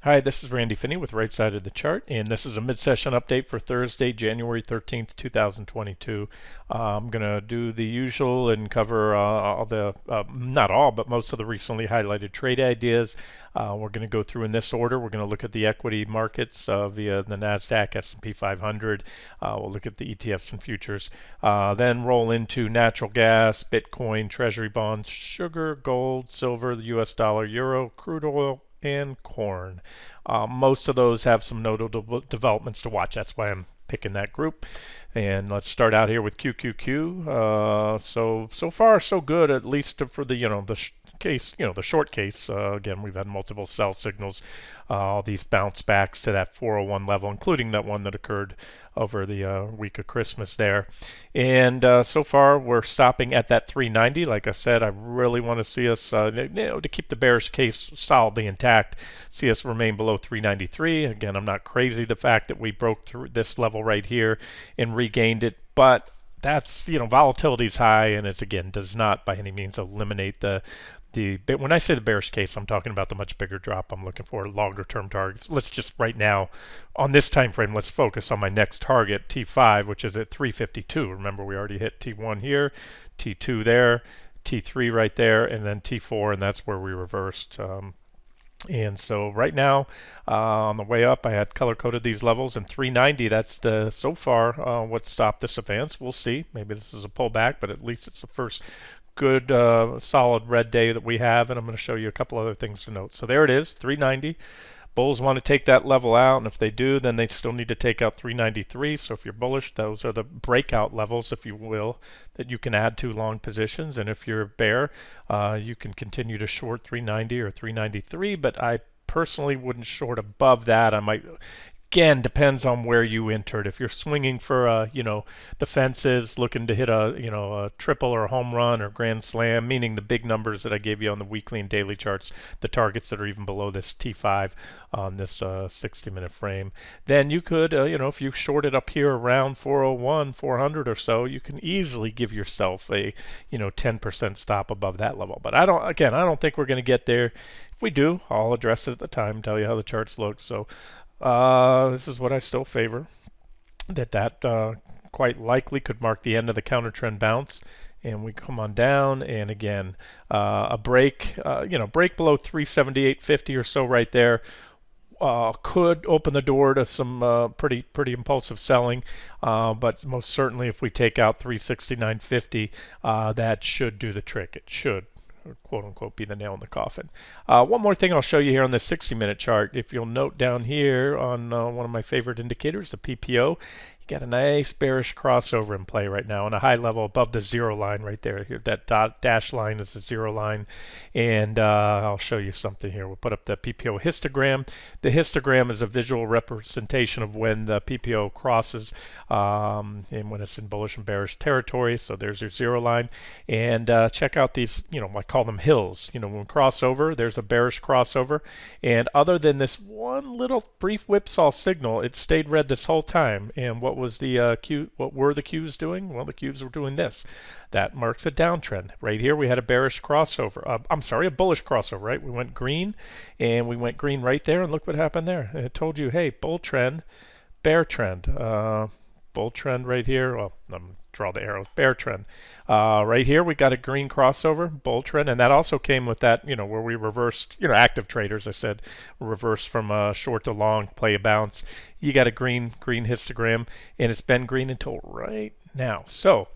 Hi, this is Randy Finney with Right Side of the Chart, and this is a mid-session update for Thursday, January 13th, 2022. I'm going to do the usual and cover all the, not all, but most of the recently highlighted trade ideas. We're going to go through in this order. We're going to look at the equity markets via the NASDAQ, S&P 500. We'll look at the ETFs and futures. Then roll into natural gas, Bitcoin, Treasury Bonds, sugar, gold, silver, the US dollar, euro, crude oil, and corn. Most of those have some notable developments to watch. That's why I'm picking that group. And let's start out here with QQQ. So far so good, at least for the case, the short case. Again, we've had multiple sell signals, all these bounce backs to that 401 level, including that one that occurred over the week of Christmas there. And so far we're stopping at that 390. Like I said, I really want to see us, to keep the bearish case solidly intact, see us remain below 393. Again, I'm not crazy the fact that we broke through this level right here and regained it, but that's, volatility is high, and it's, again, does not by any means eliminate when I say the bearish case, I'm talking about the much bigger drop. I'm looking for longer term targets. Let's just right now, on this time frame, let's focus on my next target, T5, which is at 352. Remember, we already hit T1 here, T2 there, T3 right there, and then T4, and that's where we reversed. And so right now, on the way up, I had color-coded these levels, and 390, that's so far what stopped this advance. We'll see. Maybe this is a pullback, but at least it's the first good solid red day that we have, and I'm going to show you a couple other things to note. So there it is, 390. Bulls want to take that level out, and if they do, then they still need to take out 393. So if you're bullish, those are the breakout levels, if you will, that you can add to long positions. And if you're a bear, you can continue to short 390 or 393, but I personally wouldn't short above that. I might, again, depends on where you entered. If you're swinging for the fences, looking to hit a triple or a home run or grand slam, meaning the big numbers that I gave you on the weekly and daily charts, the targets that are even below this T5 on this 60-minute frame, then you could, if you shorted up here around 401, 400 or so, you can easily give yourself a 10% stop above that level. But I don't think we're going to get there. If we do, I'll address it at the time, tell you how the charts look. So this is what I still favor, that quite likely could mark the end of the counter trend bounce, and we come on down, and again a break, break below 378.50 or so right there could open the door to some pretty impulsive selling, but most certainly if we take out 369.50, that should do the trick. It should, quote unquote, be the nail in the coffin. One more thing I'll show you here on this 60-minute chart. If you'll note down here on one of my favorite indicators, the PPO, you got a nice bearish crossover in play right now on a high level above the zero line right there. Here, that dash line is the zero line, and I'll show you something here. We'll put up the PPO histogram. The histogram is a visual representation of when the PPO crosses and when it's in bullish and bearish territory. So there's your zero line, and check out these, I call them hills. When we cross over, there's a bearish crossover, and other than this one little brief whipsaw signal, it stayed red this whole time. And what was the Q? What were the Qs doing? Well, the Qs were doing this. That marks a downtrend. Right here, we had a bearish crossover. I'm sorry, a bullish crossover, right? We went green, and we went green right there, and look what happened there. It told you, hey, bull trend, bear trend. Bull trend right here. Well, draw the arrows. Bear trend. Right here, we got a green crossover, bull trend, and that also came with that, where we reversed, active traders, I said, reverse from short to long, play a bounce. You got a green histogram, and it's been green until right now. So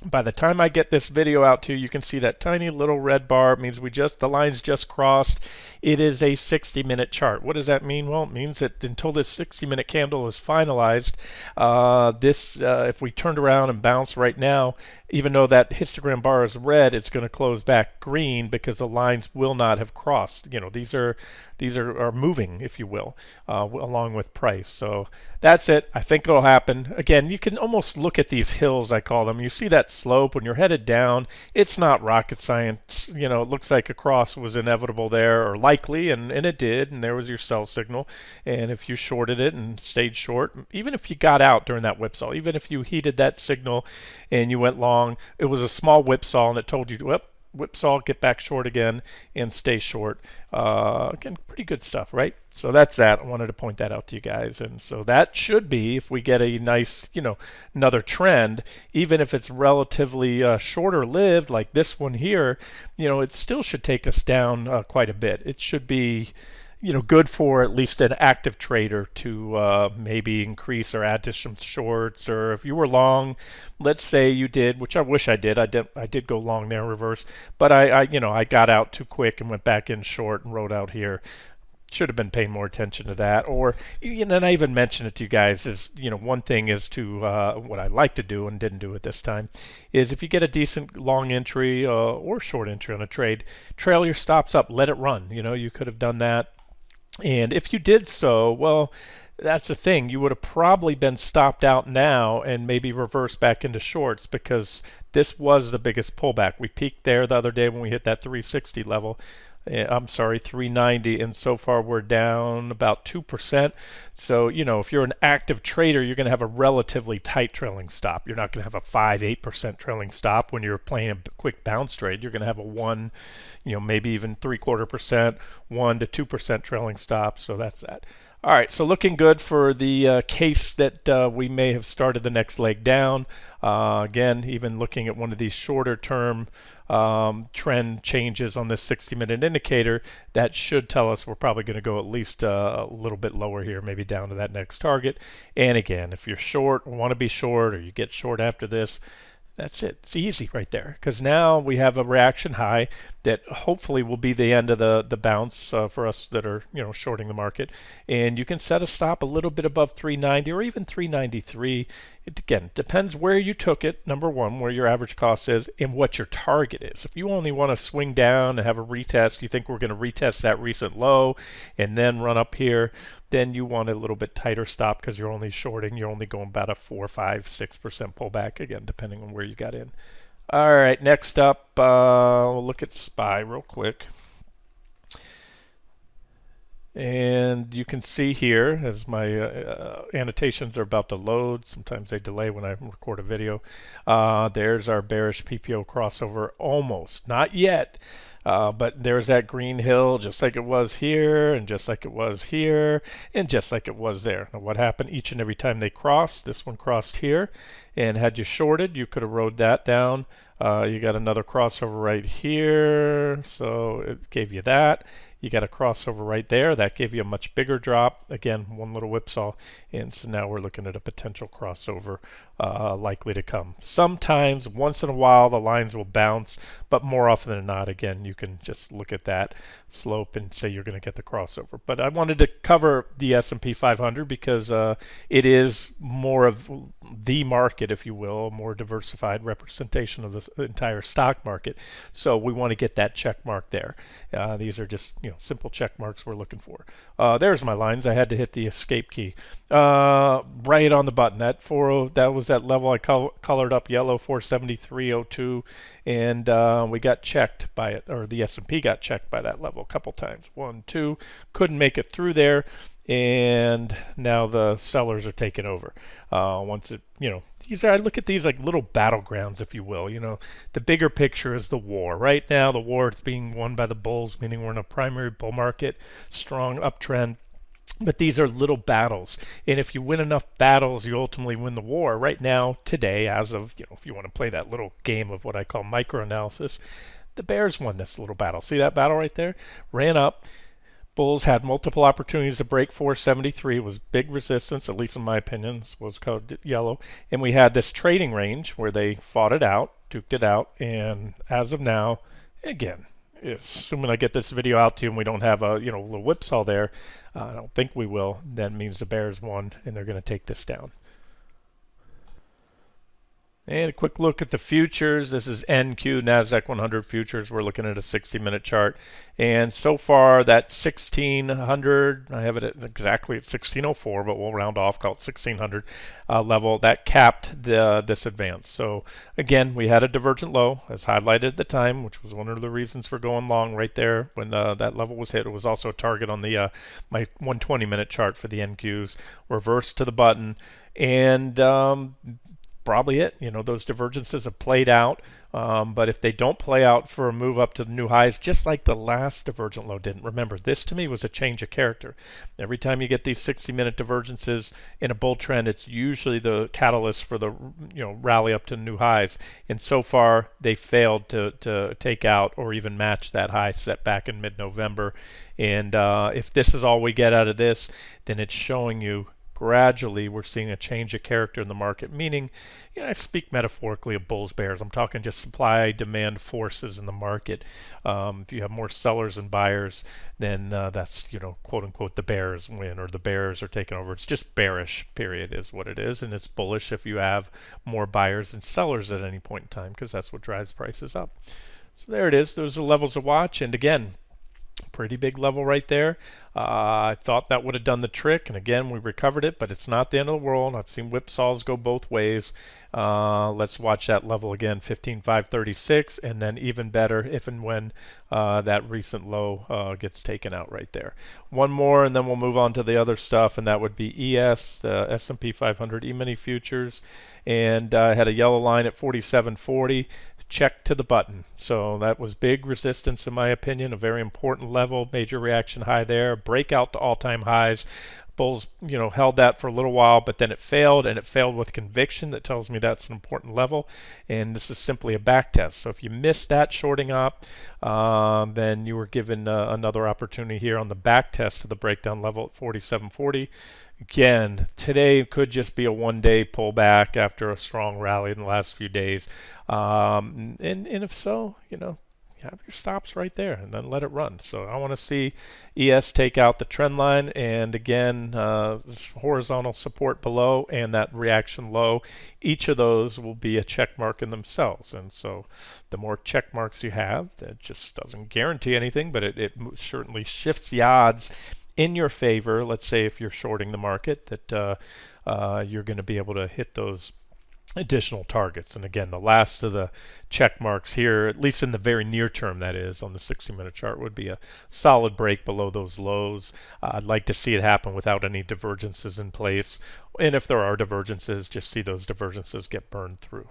by the time I get this video out to you, you can see that tiny little red bar. It means the lines just crossed. It is a 60-minute chart. What does that mean? Well, it means that until this 60-minute candle is finalized, if we turned around and bounced right now, even though that histogram bar is red, it's going to close back green because the lines will not have crossed. These are moving, if you will, along with price. So that's it. I think it'll happen. Again, you can almost look at these hills, I call them. You see that slope when you're headed down. It's not rocket science. It looks like a cross was inevitable there, or likely, and it did, and there was your sell signal. And if you shorted it and stayed short, even if you got out during that whipsaw, even if you heeded that signal and you went long, it was a small whipsaw, and it told you, well, whipsaw, get back short again, and stay short. Again, pretty good stuff, right? So that's that. I wanted to point that out to you guys. And so that should be, if we get a nice, another trend, even if it's relatively shorter lived, like this one here, it still should take us down quite a bit. It should be good for at least an active trader to maybe increase or add to some shorts. Or if you were long, let's say you did, which I wish I did. I did go long there in reverse, but I got out too quick and went back in short and rode out here. Should have been paying more attention to that. Or, and I even mentioned it to you guys, is, one thing is to, what I like to do and didn't do it this time, is if you get a decent long entry or short entry on a trade, trail your stops up, let it run. You could have done that. And if you did so, well, that's the thing. You would have probably been stopped out now and maybe reversed back into shorts, because this was the biggest pullback. We peaked there the other day when we hit that 360 level. I'm sorry, 390, and so far we're down about 2%. So, if you're an active trader, you're going to have a relatively tight trailing stop. You're not going to have a 5-8% trailing stop when you're playing a quick bounce trade. You're going to have a 1, maybe even 0.75%, 1 to 2% trailing stop. So that's that. All right, so looking good for the case that we may have started the next leg down. Again, even looking at one of these shorter term trend changes on this 60-minute indicator, that should tell us we're probably going to go at least a little bit lower here, maybe down to that next target. And again, if you're short or want to be short, or you get short after this, that's it. It's easy right there, because now we have a reaction high that hopefully will be the end of the bounce for us that are shorting the market. And you can set a stop a little bit above 390 or even 393. It again depends where you took it. Number one, where your average cost is and what your target is. If you only want to swing down and have a retest, you think we're going to retest that recent low and then run up here, then you want a little bit tighter stop, because you're only shorting. You're only going about a 4, 5, 6% pullback, again, depending on where you got in. All right, next up, we'll look at SPY real quick. And you can see here, as my annotations are about to load, sometimes they delay when I record a video, there's our bearish PPO crossover, almost, not yet. But there's that green hill, just like it was here, and just like it was here, and just like it was there. Now, what happened each and every time they crossed? This one crossed here, and had you shorted, you could have rode that down. You got another crossover right here, so it gave you that. You got a crossover right there. That gave you a much bigger drop. Again, one little whipsaw. And so now we're looking at a potential crossover likely to come. Sometimes, once in a while, the lines will bounce, but more often than not, again, you can just look at that slope and say you're going to get the crossover. But I wanted to cover the S&P 500 because it is more of the market, if you will, a more diversified representation of the entire stock market. So we want to get that check mark there. These are just simple check marks we're looking for. There's my lines. I had to hit the escape key right on the button. That was that level I colored up yellow, 473.02, and we got checked by it, or the S&P got checked by that level a couple times. 1, 2, couldn't make it through there. And now the sellers are taking over. Once it, I look at these like little battlegrounds, if you will. The bigger picture is the war. Right now, the war is being won by the bulls, meaning we're in a primary bull market, strong uptrend. But these are little battles, and if you win enough battles, you ultimately win the war. Right now, today, as of, if you want to play that little game of what I call microanalysis, the bears won this little battle. See that battle right there? Ran up. Bulls had multiple opportunities to break 473. It was big resistance, at least in my opinion. This was called yellow. And we had this trading range where they fought it out, duked it out. And as of now, again, assuming I get this video out to you and we don't have a little whipsaw there, I don't think we will. That means the bears won and they're going to take this down. And a quick look at the futures. This is NQ, NASDAQ 100 futures. We're looking at a 60-minute chart. And so far, that 1600, I have it exactly at 1604, but we'll round off, call it 1600 level. That capped this advance. So again, we had a divergent low, as highlighted at the time, which was one of the reasons for going long right there when that level was hit. It was also a target on the my 120-minute chart for the NQs. Reversed to the button. And probably it. Those divergences have played out. But if they don't play out for a move up to the new highs, just like the last divergent low didn't, remember, this to me was a change of character. Every time you get these 60-minute divergences in a bull trend, it's usually the catalyst for the rally up to new highs. And so far, they failed to take out or even match that high set back in mid-November. And if this is all we get out of this, then it's showing you gradually we're seeing a change of character in the market, meaning, I speak metaphorically of bulls, bears. I'm talking just supply demand forces in the market. If you have more sellers than buyers, then that's, quote unquote, the bears win or the bears are taking over. It's just bearish, period, is what it is. And it's bullish if you have more buyers than sellers at any point in time, because that's what drives prices up. So there it is. Those are levels to watch. And again, pretty big level right there. I thought that would have done the trick, and again we recovered it, but it's not the end of the world. I've seen whipsaws go both ways. Let's watch that level again, 15,536, and then even better if and when that recent low gets taken out right there. One more, and then we'll move on to the other stuff, and that would be ES, the S&P 500 E-mini futures, and I had a yellow line at 47.40. Check to the button. So that was big resistance in my opinion, a very important level, major reaction high there, breakout to all-time highs. Bulls, held that for a little while, but then it failed, and it failed with conviction. That tells me that's an important level, and this is simply a back test. So if you missed that shorting up, then you were given another opportunity here on the back test of the breakdown level at 47.40. Again, today could just be a one-day pullback after a strong rally in the last few days. And if so, have your stops right there and then let it run. So I want to see ES take out the trend line, and again, horizontal support below and that reaction low. Each of those will be a check mark in themselves. And so the more check marks you have, that just doesn't guarantee anything, but it certainly shifts the odds in your favor. Let's say if you're shorting the market, that you're going to be able to hit those additional targets. And again, the last of the check marks here, at least in the very near term, that is on the 60-minute chart, would be a solid break below those lows. I'd like to see it happen without any divergences in place, and if there are divergences, just see those divergences get burned through.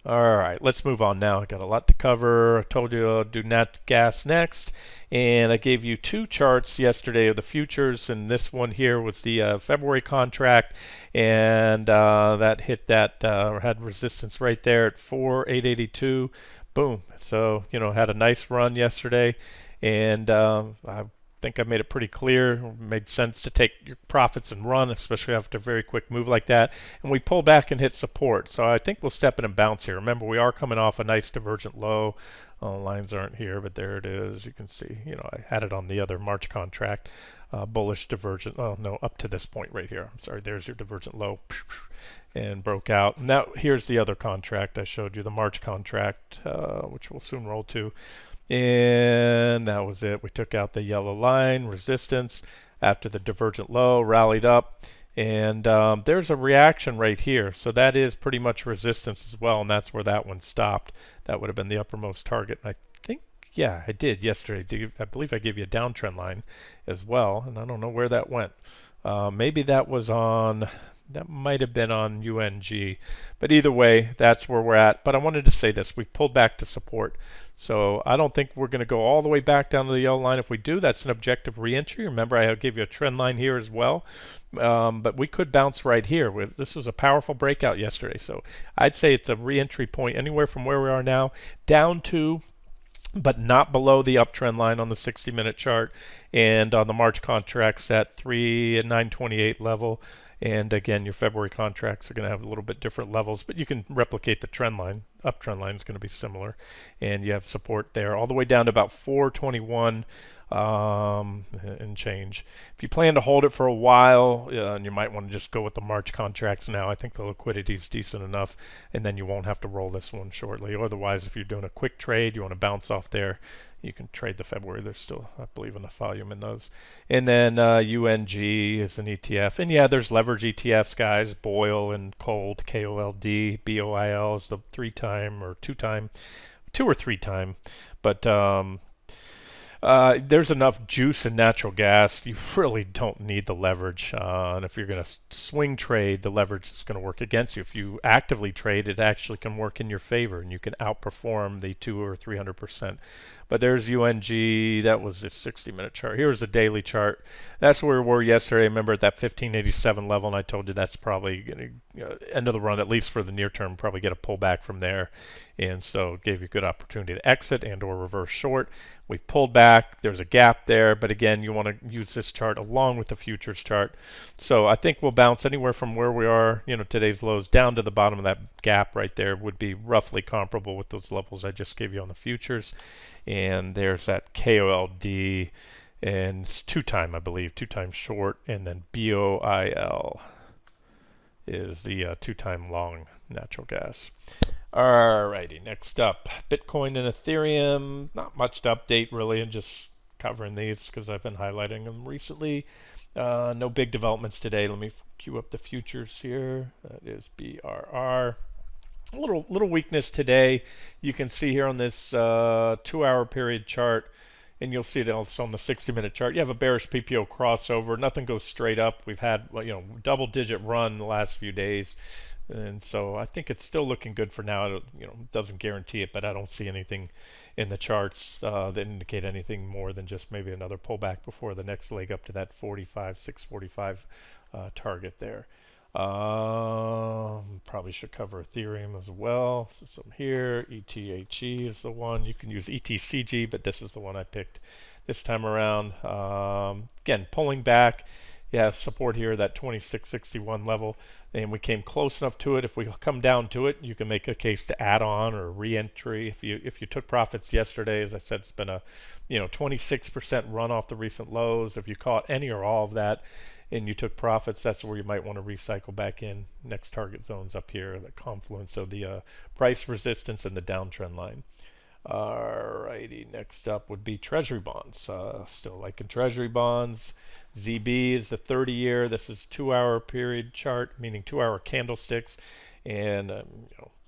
All right, let's move on now. I got a lot to cover. I told you I'll do nat gas next, and I gave you two charts yesterday of the futures, and this one here was the February contract, and that hit that or had resistance right there at 4,882. Boom. So had a nice run yesterday, and I think I made it pretty clear. It made sense to take your profits and run, especially after a very quick move like that. And we pull back and hit support. So I think we'll step in and bounce here. Remember, we are coming off a nice divergent low. Lines aren't here, but there it is. You can see, I had it on the other March contract. Bullish divergent. Oh, no, up to this point right here. I'm sorry, there's your divergent low. And broke out. Now, here's the other contract. I showed you the March contract, which we'll soon roll to. And that was it. We took out the yellow line, resistance, after the divergent low, rallied up, and there's a reaction right here. So that is pretty much resistance as well, and that's where that one stopped. That would have been the uppermost target. And I think, yeah, I did yesterday. I believe I gave you a downtrend line as well, and I don't know where that went. Maybe that was on... That might have been on UNG. But either way, that's where we're at. But I wanted to say this. We've pulled back to support. So I don't think we're going to go all the way back down to the yellow line. If we do, that's an objective reentry. Remember, I gave you a trend line here as well. But we could bounce right here. This was a powerful breakout yesterday. So I'd say it's a reentry point anywhere from where we are now down to, but not below the uptrend line on the 60-minute chart. And on the March contracts at 3,928 level. And again, your February contracts are going to have a little bit different levels, but you can replicate the trend line. Uptrend line is going to be similar, and you have support there all the way down to about 421 and change. If you plan to hold it for a while, and you might want to just go with the March contracts now. I think the liquidity is decent enough, and then you won't have to roll this one shortly. Otherwise, if you're doing a quick trade, you want to bounce off there, you can trade the February. There's still, I believe, enough volume in those. And then UNG is an ETF. And yeah, there's leverage ETFs, guys. BOIL and COLD, KOLD. BOIL is the 3-time or 2-time, 2 or 3-time. But There's enough juice in natural gas. You really don't need the leverage. And if you're going to swing trade, the leverage is going to work against you. If you actively trade, it actually can work in your favor, and you can outperform the 200 or 300%. But there's UNG. That was a 60-minute chart. Here's a daily chart. That's where we were yesterday. Remember at that 1587 level, and I told you that's probably going to end of the run, at least for the near term. Probably get a pullback from there, and so it gave you a good opportunity to exit and/or reverse short. We've pulled back. There's a gap there, but again, you want to use this chart along with the futures chart. So I think we'll bounce anywhere from where we are, today's lows down to the bottom of that gap right there would be roughly comparable with those levels I just gave you on the futures. And there's that KOLD, and it's two-time, I believe, two-time short, and then BOIL is the two-time long natural gas. Alrighty, next up, Bitcoin and Ethereum. Not much to update really, and just covering these because I've been highlighting them recently. No big developments today. Let me queue up the futures here. That is BRR. A little weakness today. You can see here on this 2-hour period chart, and you'll see it also on the 60-minute chart. You have a bearish PPO crossover. Nothing goes straight up. We've had double-digit run the last few days. And so I think it's still looking good for now. It doesn't guarantee it, but I don't see anything in the charts that indicate anything more than just maybe another pullback before the next leg up to that 645 target there. Probably should cover Ethereum as well. So some here, ETHE is the one. You can use ETCG, but this is the one I picked this time around. Again, pulling back. You have support here, that 2661 level, and we came close enough to it. If we come down to it, you can make a case to add on or re-entry. If you took profits yesterday, as I said, it's been a 26% run off the recent lows. If you caught any or all of that and you took profits, that's where you might want to recycle back in. Next target zones up here, the confluence of the price resistance and the downtrend line. Alrighty, next up would be Treasury Bonds. Still liking Treasury Bonds. ZB is the 30-year. This is 2-hour period chart, meaning 2-hour candlesticks, and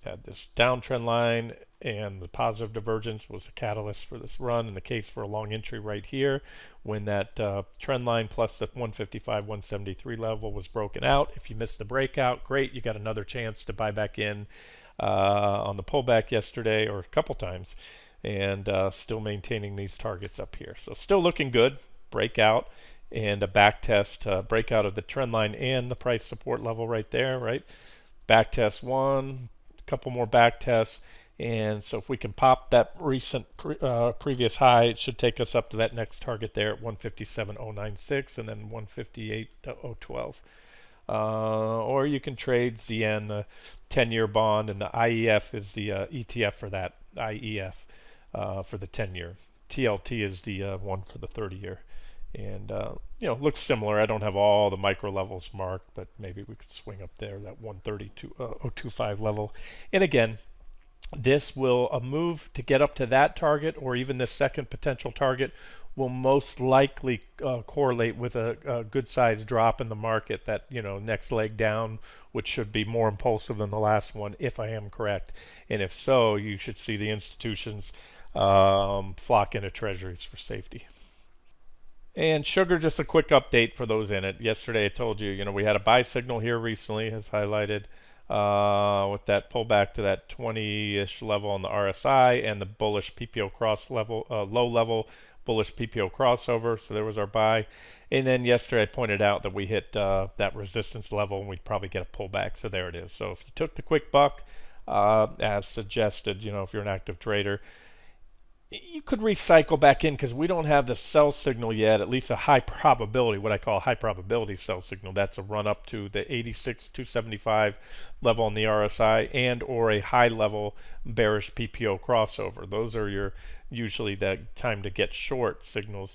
had this downtrend line, and the positive divergence was a catalyst for this run, and the case for a long entry right here when that trend line plus the 155, 173 level was broken out. If you missed the breakout, great, you got another chance to buy back in on the pullback yesterday or a couple times, and still maintaining these targets up here. So still looking good. Breakout and a back test, breakout of the trend line and the price support level right there, right? Back test one, a couple more back tests, and so if we can pop that recent previous high, it should take us up to that next target there at 157.096 and then 158.012. Or you can trade ZN, the 10-year bond, and the IEF is the ETF for that, IEF for the 10-year. TLT is the one for the 30-year. And looks similar. I don't have all the micro levels marked, but maybe we could swing up there, that 132.025 level. And again, this will move to get up to that target, or even this second potential target will most likely correlate with a good sized drop in the market, that next leg down, which should be more impulsive than the last one, if I am correct. And if so, you should see the institutions flock into treasuries for safety. And sugar, just a quick update for those in it. Yesterday I told you, we had a buy signal here recently, as highlighted, with that pullback to that 20-ish level on the RSI and the bullish PPO cross level, low level bullish PPO crossover. So there was our buy. And then yesterday I pointed out that we hit that resistance level and we'd probably get a pullback. So there it is. So if you took the quick buck, as suggested, if you're an active trader, you could recycle back in because we don't have the sell signal yet, at least a high probability, what I call a high probability sell signal. That's a run up to the 86.275 level on the RSI and or a high level bearish PPO crossover. Those are usually the time to get short signals.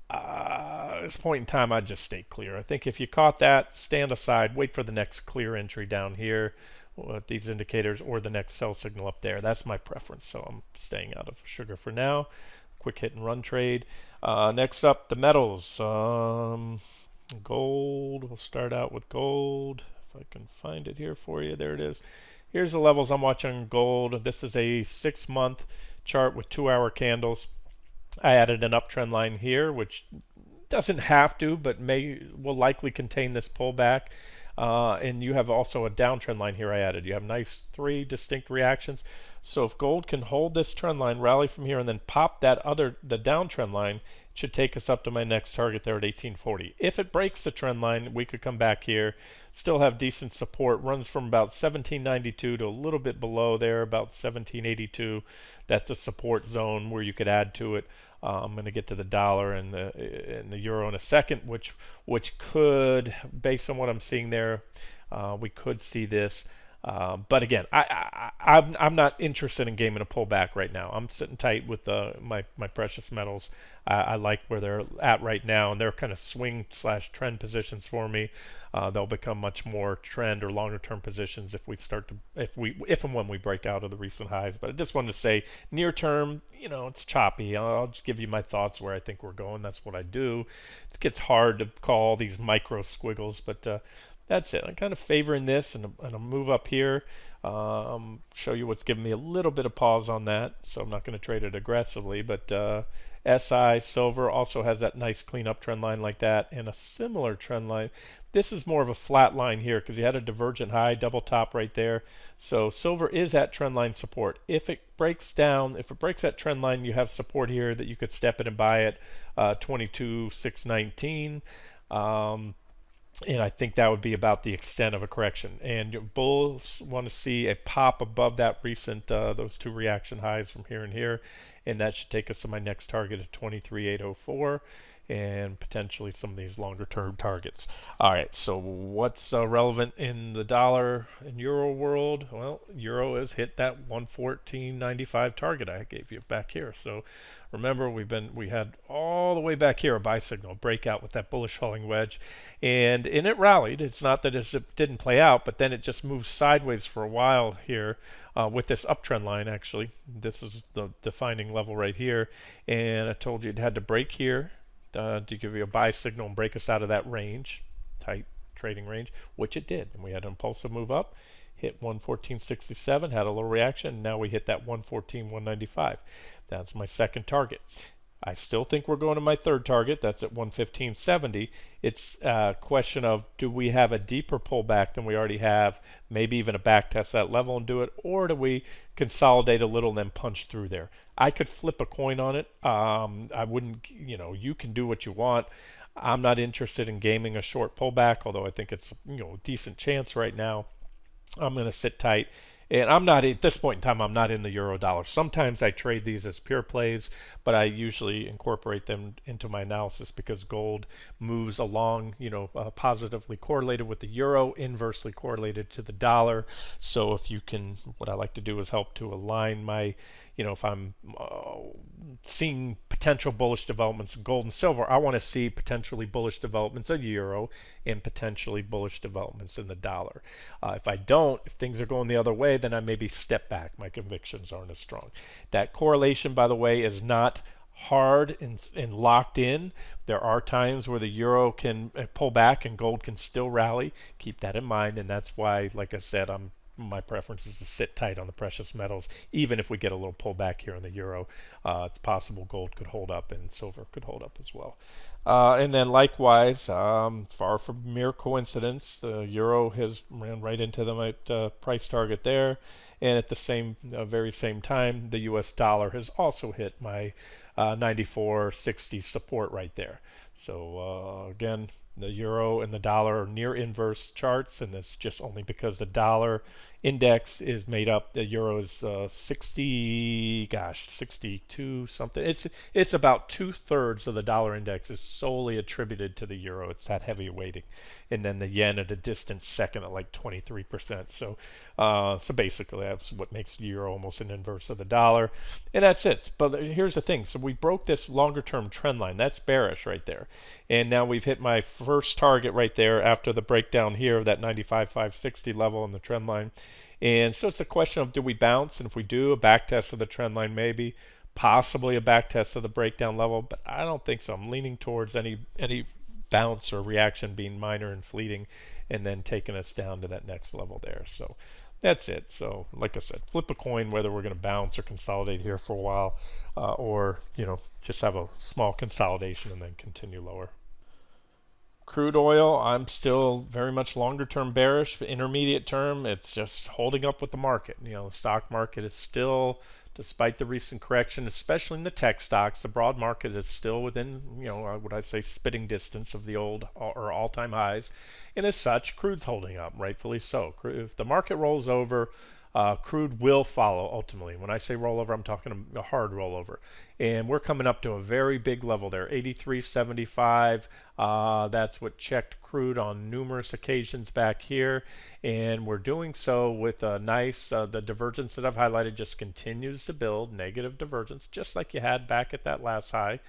At this point in time, I'd just stay clear. I think if you caught that, stand aside, wait for the next clear entry down here with these indicators or the next sell signal up there. That's my preference, so I'm staying out of sugar for now. Quick hit and run trade. Next up, the metals. Gold. We'll start out with gold. If I can find it here for you. There it is. Here's the levels I'm watching on gold. This is a 6-month chart with 2-hour candles. I added an uptrend line here, which doesn't have to, but will likely contain this pullback. And you have also a downtrend line here I added. You have nice three distinct reactions. So if gold can hold this trend line, rally from here, and then pop the downtrend line, it should take us up to my next target there at 1840. If it breaks the trend line, we could come back here, still have decent support, runs from about 1792 to a little bit below there, about 1782. That's a support zone where you could add to it. I'm going to get to the dollar and the euro in a second, which could, based on what I'm seeing there, we could see this. But again, I'm not interested in gaming a pullback right now. I'm sitting tight with my precious metals. I like where they're at right now, and they're kind of swing/trend positions for me. They'll become much more trend or longer term positions if and when we break out of the recent highs. But I just wanted to say, near term, it's choppy. I'll just give you my thoughts where I think we're going. That's what I do. It gets hard to call these micro squiggles, but that's it. I'm kind of favoring this and a move up here. Show you what's giving me a little bit of pause on that, so I'm not going to trade it aggressively. But SI silver also has that nice clean up trend line like that, and a similar trend line. This is more of a flat line here because you had a divergent high, double top right there. So silver is at trend line support. If it breaks that trend line, you have support here that you could step in and buy it, 22,619. And I think that would be about the extent of a correction. And bulls want to see a pop above that recent, those two reaction highs from here and here. And that should take us to my next target of 23,804 and potentially some of these longer term targets. All right, so what's relevant in the dollar and euro world? Well, euro has hit that 114.95 target I gave you back here. So remember, we had all the way back here a buy signal breakout with that bullish falling wedge, and it rallied. It's not that it didn't play out, but then it just moved sideways for a while here with this uptrend line. Actually, this is the defining level right here, and I told you it had to break here to give you a buy signal and break us out of that range, tight trading range, which it did, and we had an impulsive move up. Hit 114.67, had a little reaction, and now we hit that 114.195. That's my second target. I still think we're going to my third target. That's at 115.70. It's a question of, do we have a deeper pullback than we already have, maybe even a back test that level and do it, or do we consolidate a little and then punch through there? I could flip a coin on it. I wouldn't, you can do what you want. I'm not interested in gaming a short pullback, although I think it's a decent chance right now. I'm going to sit tight, and I'm not at this point in time. I'm not in the euro dollar. Sometimes I trade these as pure plays, but I usually incorporate them into my analysis because gold moves along, positively correlated with the euro, inversely correlated to the dollar. So if you can, what I like to do is help to align my, if I'm seeing potential bullish developments in gold and silver, I want to see potentially bullish developments in euro and potentially bullish developments in the dollar. If I don't, if things are going the other way, then I maybe step back. My convictions aren't as strong. That correlation, by the way, is not hard and locked in. There are times where the euro can pull back and gold can still rally. Keep that in mind, and that's why, like I said, my preference is to sit tight on the precious metals, even if we get a little pullback here in the euro. It's possible gold could hold up and silver could hold up as well. And then likewise, far from mere coincidence, the euro has ran right into the price target there, and at the very same time, the U.S. dollar has also hit my 94.60 support right there. So again, the euro and the dollar are near inverse charts, and it's just only because the dollar index is made up. The euro is 62 something. It's about 2/3 of the dollar index is solely attributed to the euro. It's that heavy weighting, and then the yen at a distant second at like 23%. So basically that's what makes the euro almost an inverse of the dollar, and that's it. But here's the thing: so we broke this longer term trend line. That's bearish right there, and now we've hit my first target right there after the breakdown here of that 95.560 level in the trend line. And so it's a question of, do we bounce? And if we do, a back test of the trend line, maybe, possibly a back test of the breakdown level, but I don't think so. I'm leaning towards any bounce or reaction being minor and fleeting, and then taking us down to that next level there. So That's it. So, like I said, flip a coin whether we're going to bounce or consolidate here for a while, or just have a small consolidation and then continue lower. Crude oil, I'm still very much longer term bearish, but intermediate term, it's just holding up with the market. The stock market is still, despite the recent correction, especially in the tech stocks, the broad market is still within, what I say, spitting distance of the old or all-time highs. And as such, crude's holding up, rightfully so. If the market rolls over, crude will follow ultimately. When I say rollover, I'm talking a hard rollover. And we're coming up to a very big level there, 83.75. That's what checked crude on numerous occasions back here. And we're doing so with a nice, the divergence that I've highlighted just continues to build, negative divergence, just like you had back at that last high.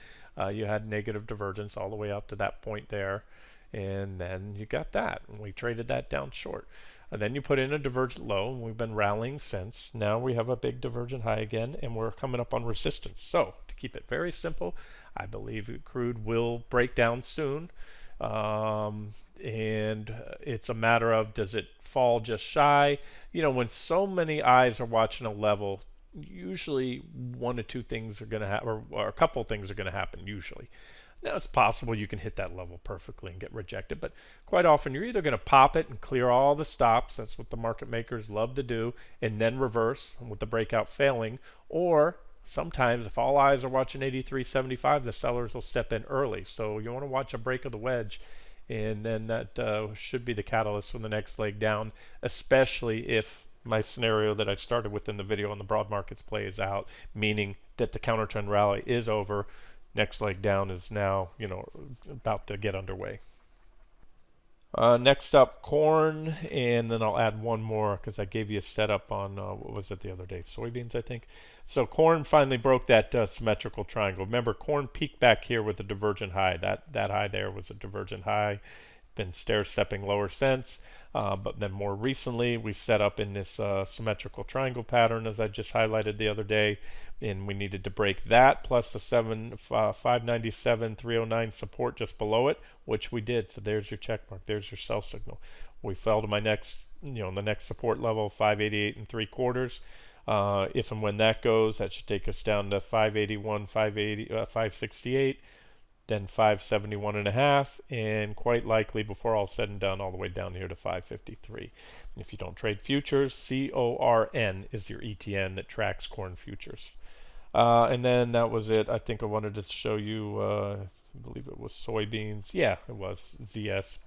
You had negative divergence all the way up to that point there. And then you got that, and we traded that down short. And then you put in a divergent low, and we've been rallying since. Now we have a big divergent high again, and we're coming up on resistance. So to keep it very simple, I believe crude will break down soon. And it's a matter of, does it fall just shy? When so many eyes are watching a level, usually one or two things are going to happen, or a couple of things are going to happen usually. Now, it's possible you can hit that level perfectly and get rejected, but quite often you're either going to pop it and clear all the stops, that's what the market makers love to do, and then reverse with the breakout failing, or sometimes if all eyes are watching 83.75, the sellers will step in early. So you want to watch a break of the wedge, and then that should be the catalyst for the next leg down, especially if my scenario that I started with in the video on the broad markets plays out, meaning that the counter trend rally is over. Next leg down is now, about to get underway. Next up, corn, and then I'll add one more because I gave you a setup on, what was it the other day? Soybeans, I think. So corn finally broke that symmetrical triangle. Remember, corn peaked back here with a divergent high. That high there was a divergent high. Been stair-stepping lower since, but then more recently we set up in this symmetrical triangle pattern as I just highlighted the other day, and we needed to break that plus the 597.309 support just below it, which we did. So there's your check mark, there's your sell signal. We fell to my next, the next support level, 588 and 3/4. If and when that goes, that should take us down to 581, 568. Then 571.5, and quite likely before all said and done all the way down here to 553. If you don't trade futures, CORN is your ETN that tracks corn futures. And then that was it. I think I wanted to show you, I believe it was soybeans. Yeah, it was ZS.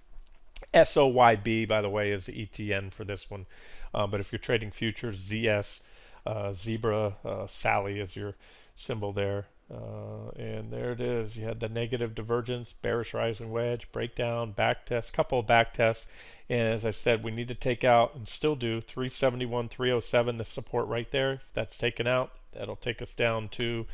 SOYB, by the way, is the ETN for this one. But if you're trading futures, ZS, Zebra, Sally is your symbol there. And there it is. You had the negative divergence, bearish rising wedge, breakdown, back test, couple of back tests. And as I said, we need to take out, and still do, 371, 307, the support right there. If that's taken out, that'll take us down to,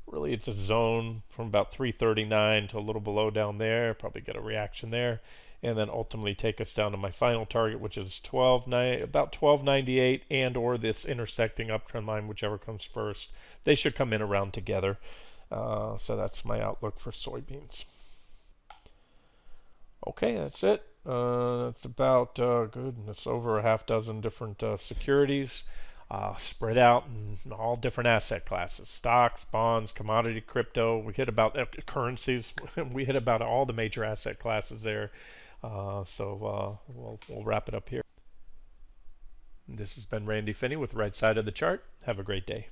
really it's a zone from about 339 to a little below down there. Probably get a reaction there. And then ultimately take us down to my final target, which is about 1298, and or this intersecting uptrend line, whichever comes first. They should come in around together. So that's my outlook for soybeans. Okay, that's it. That's about good. That's over a half dozen different securities. Spread out in all different asset classes: stocks, bonds, commodity, crypto. We hit about currencies. We hit about all the major asset classes there. So we'll wrap it up here. This has been Randy Finney with Right Side of the Chart. Have a great day.